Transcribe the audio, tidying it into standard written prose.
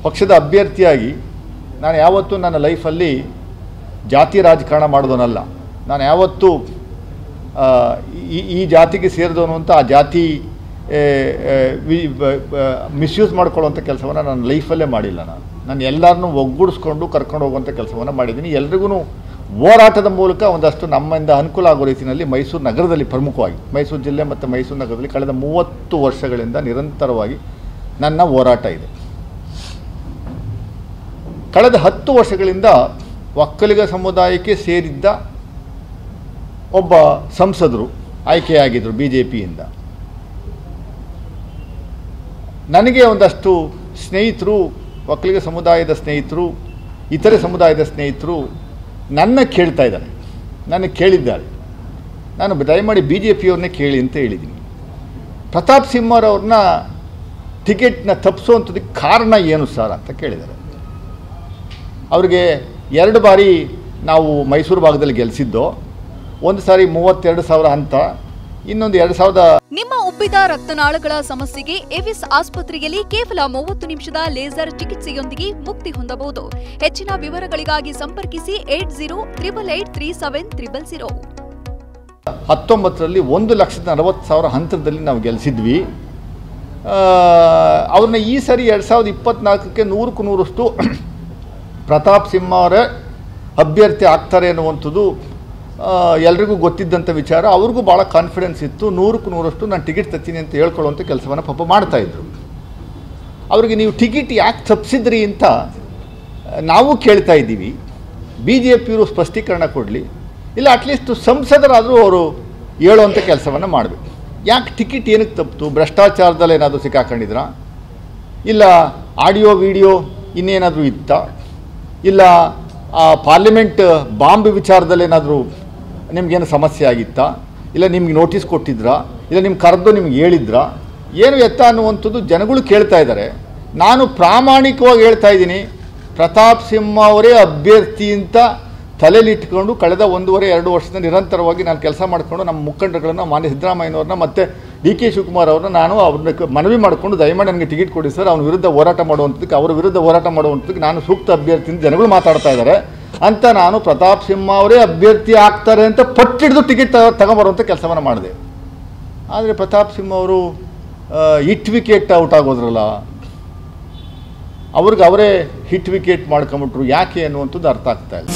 ಪಕ್ಷದ ಅಭ್ಯರ್ಥಿಯಾಗಿ ನಾನು ಯಾವತ್ತೂ ನನ್ನ ಲೈಫಲ್ಲಿ ಜಾತಿ ರಾಜಕಾರಣ ಮಾಡೋದನ್ನಲ್ಲ. ನಾನು ಯಾವತ್ತೂ ಈ ಜಾತಿಗೆ ಸೇರಿದವನು ಅಂತ ಆ ಜಾತಿ ಮಿಸ್ಯೂಸ್ ಮಾಡ್ಕೊಳ್ಳೋವಂಥ ಕೆಲಸವನ್ನು ನನ್ನ ಲೈಫಲ್ಲೇ ಮಾಡಿಲ್ಲ. ನಾನು ಎಲ್ಲರನ್ನೂ ಒಗ್ಗೂಡಿಸ್ಕೊಂಡು ಕರ್ಕೊಂಡು ಹೋಗುವಂಥ ಕೆಲಸವನ್ನು ಮಾಡಿದ್ದೀನಿ. ಎಲ್ರಿಗೂ ಹೋರಾಟದ ಮೂಲಕ ಒಂದಷ್ಟು ನಮ್ಮಿಂದ ಅನುಕೂಲ ಆಗೋ ರೀತಿಯಲ್ಲಿ ಮೈಸೂರು ನಗರದಲ್ಲಿ ಪ್ರಮುಖವಾಗಿ ಮೈಸೂರು ಜಿಲ್ಲೆ ಮತ್ತು ಮೈಸೂರು ನಗರದಲ್ಲಿ ಕಳೆದ 30 ವರ್ಷಗಳಿಂದ ನಿರಂತರವಾಗಿ ನನ್ನ ಹೋರಾಟ ಇದೆ. ಕಳೆದ 10 ವರ್ಷಗಳಿಂದ ಒಕ್ಕಲಿಗ ಸಮುದಾಯಕ್ಕೆ ಸೇರಿದ್ದ ಒಬ್ಬ ಸಂಸದರು ಆಯ್ಕೆಯಾಗಿದ್ದರು BJPಯಿಂದ. ನನಗೆ ಒಂದಷ್ಟು ಸ್ನೇಹಿತರು, ಒಕ್ಕಲಿಗ ಸಮುದಾಯದ ಸ್ನೇಹಿತರು, ಇತರೆ ಸಮುದಾಯದ ಸ್ನೇಹಿತರು ನನ್ನ ಕೇಳ್ತಾ ಇದ್ದಾರೆ, ನನ್ನ ಕೇಳಿದ್ದಾರೆ. ನಾನು ದಯಮಾಡಿ BJPಯವ್ರನ್ನೇ ಕೇಳಿ ಅಂತ ಹೇಳಿದ್ದೀನಿ. ಪ್ರತಾಪ್ ಸಿಂಹರವ್ರನ್ನ ಟಿಕೆಟ್ನ ತಪ್ಪಿಸುವಂಥದ್ದಕ್ಕೆ ಕಾರಣ ಏನು ಸರ್ ಅಂತ ಕೇಳಿದ್ದಾರೆ. ಅವ್ರಿಗೆ 2 ಬಾರಿ ನಾವು ಮೈಸೂರು ಭಾಗದಲ್ಲಿ ಗೆಲ್ಲಿಸಿದ್ದು. ಒಂದು ಸಾರಿ 32,000 ಅಂತ, ಇನ್ನೊಂದು 2,000. ನಿಮ್ಮ ಉಬ್ಬಿದ ರಕ್ತನಾಳಗಳ ಸಮಸ್ಯೆಗೆ ಎವಿಸ್ ಆಸ್ಪತ್ರೆಯಲ್ಲಿ ಕೇವಲ 30 ನಿಮಿಷದ ಲೇಸರ್ ಚಿಕಿತ್ಸೆಯೊಂದಿಗೆ ಮುಕ್ತಿ ಹೊಂದಬಹುದು. ಹೆಚ್ಚಿನ ವಿವರಗಳಿಗಾಗಿ ಸಂಪರ್ಕಿಸಿ 8088837000. 19ರಲ್ಲಿ 1,40,000 ಹಂತದಲ್ಲಿ ನಾವು ಗೆಲ್ಲಿಸಿದ್ವಿ. ಅವ್ರನ್ನ ಈ ಸರಿ 2024ಕ್ಕೆ 100ಕ್ಕೆ 100ರಷ್ಟು ಪ್ರತಾಪ್ ಸಿಂಹ ಅವರೇ ಅಭ್ಯರ್ಥಿ ಆಗ್ತಾರೆ ಅನ್ನುವಂಥದ್ದು ಎಲ್ರಿಗೂ ಗೊತ್ತಿದ್ದಂಥ ವಿಚಾರ. ಅವ್ರಿಗೂ ಭಾಳ ಕಾನ್ಫಿಡೆನ್ಸ್ ಇತ್ತು. 100ಕ್ಕೆ 100ರಷ್ಟು ನಾನು ಟಿಕೆಟ್ ತರ್ತೀನಿ ಅಂತ ಹೇಳ್ಕೊಳ್ಳುವಂಥ ಕೆಲಸವನ್ನು ಪಾಪ ಮಾಡ್ತಾಯಿದ್ರು. ಅವ್ರಿಗೆ ನೀವು ಟಿಕೆಟ್ ಯಾಕೆ ತಪ್ಪಿಸಿದ್ರಿ ಅಂತ ನಾವು ಕೇಳ್ತಾ ಇದ್ದೀವಿ. BJPಯವರು ಸ್ಪಷ್ಟೀಕರಣ ಕೊಡಲಿ, ಇಲ್ಲ ಅಟ್ಲೀಸ್ಟ್ ಸಂಸದರಾದರೂ ಅವರು ಹೇಳುವಂಥ ಕೆಲಸವನ್ನು ಮಾಡಬೇಕು. ಯಾಕೆ ಟಿಕೆಟ್ ಏನಕ್ಕೆ ತಪ್ಪಿತು? ಭ್ರಷ್ಟಾಚಾರದಲ್ಲಿ ಏನಾದರೂ ಸಿಕ್ಕಾಕೊಂಡಿದ್ರಾ? ಇಲ್ಲ ಆಡಿಯೋ ವಿಡಿಯೋ ಇನ್ನೇನಾದರೂ ಇತ್ತಾ? ಇಲ್ಲ ಪಾರ್ಲಿಮೆಂಟ್ ಬಾಂಬ್ ವಿಚಾರದಲ್ಲಿ ಏನಾದರೂ ನಿಮಗೇನು ಸಮಸ್ಯೆ ಆಗಿತ್ತಾ? ಇಲ್ಲ ನಿಮ್ಗೆ ನೋಟಿಸ್ ಕೊಟ್ಟಿದ್ರಾ? ಇಲ್ಲ ನಿಮ್ಗೆ ಕರೆದು ನಿಮ್ಗೆ ಹೇಳಿದ್ರಾ? ಏನು ಎತ್ತ ಅನ್ನುವಂಥದ್ದು ಜನಗಳು ಕೇಳ್ತಾ ಇದ್ದಾರೆ. ನಾನು ಪ್ರಾಮಾಣಿಕವಾಗಿ ಹೇಳ್ತಾ ಇದ್ದೀನಿ, ಪ್ರತಾಪ್ ಸಿಂಹ ಅವರೇ ಅಭ್ಯರ್ಥಿ ಅಂತ ತಲೆಯಲ್ಲಿಟ್ಕೊಂಡು ಕಳೆದ 1.5-2 ವರ್ಷದಿಂದ ನಿರಂತರವಾಗಿ ನಾನು ಕೆಲಸ ಮಾಡಿಕೊಂಡು ನಮ್ಮ ಮುಖಂಡರುಗಳನ್ನು, ಮಾನ್ಯ ಸಿದ್ದರಾಮಯ್ಯನವ್ರನ್ನ ಮತ್ತು DK ಶಿವಕುಮಾರ್ ಅವ್ರನ್ನ ನಾನು ಅವ್ರನ್ನ ಮನವಿ ಮಾಡಿಕೊಂಡು ದಯಮಾಡಿ ನನಗೆ ಟಿಕೆಟ್ ಕೊಡಿ ಸರ್, ಅವನ ವಿರುದ್ಧ ಹೋರಾಟ ಮಾಡುವಂಥದ್ದಕ್ಕೆ, ಅವರ ವಿರುದ್ಧ ಹೋರಾಟ ಮಾಡುವಂಥದ್ದಕ್ಕೆ ನಾನು ಸೂಕ್ತ ಅಭ್ಯರ್ಥಿ ಅಂತ ಜನಗಳು ಮಾತಾಡ್ತಾ ಇದ್ದಾರೆ ಅಂತ ನಾನು ಪ್ರತಾಪ್ ಸಿಂಹ ಅವರೇ ಅಭ್ಯರ್ಥಿ ಆಗ್ತಾರೆ ಅಂತ ಪಟ್ಟಿಡಿದು ಟಿಕೆಟ್ ತಗೊಂಬರುವಂಥ ಕೆಲಸವನ್ನು ಮಾಡಿದೆ. ಆದರೆ ಪ್ರತಾಪ್ ಸಿಂಹ ಅವರು ಹಿಟ್ ವಿಕೆಟ್ ಔಟ್ ಆಗೋದ್ರಲ್ಲ, ಅವ್ರಿಗೆ ಅವರೇ ಹಿಟ್ ವಿಕೆಟ್ ಮಾಡ್ಕೊಂಬಿಟ್ರು. ಯಾಕೆ ಅನ್ನುವಂಥದ್ದು ಅರ್ಥ ಆಗ್ತಾ ಇಲ್ಲ.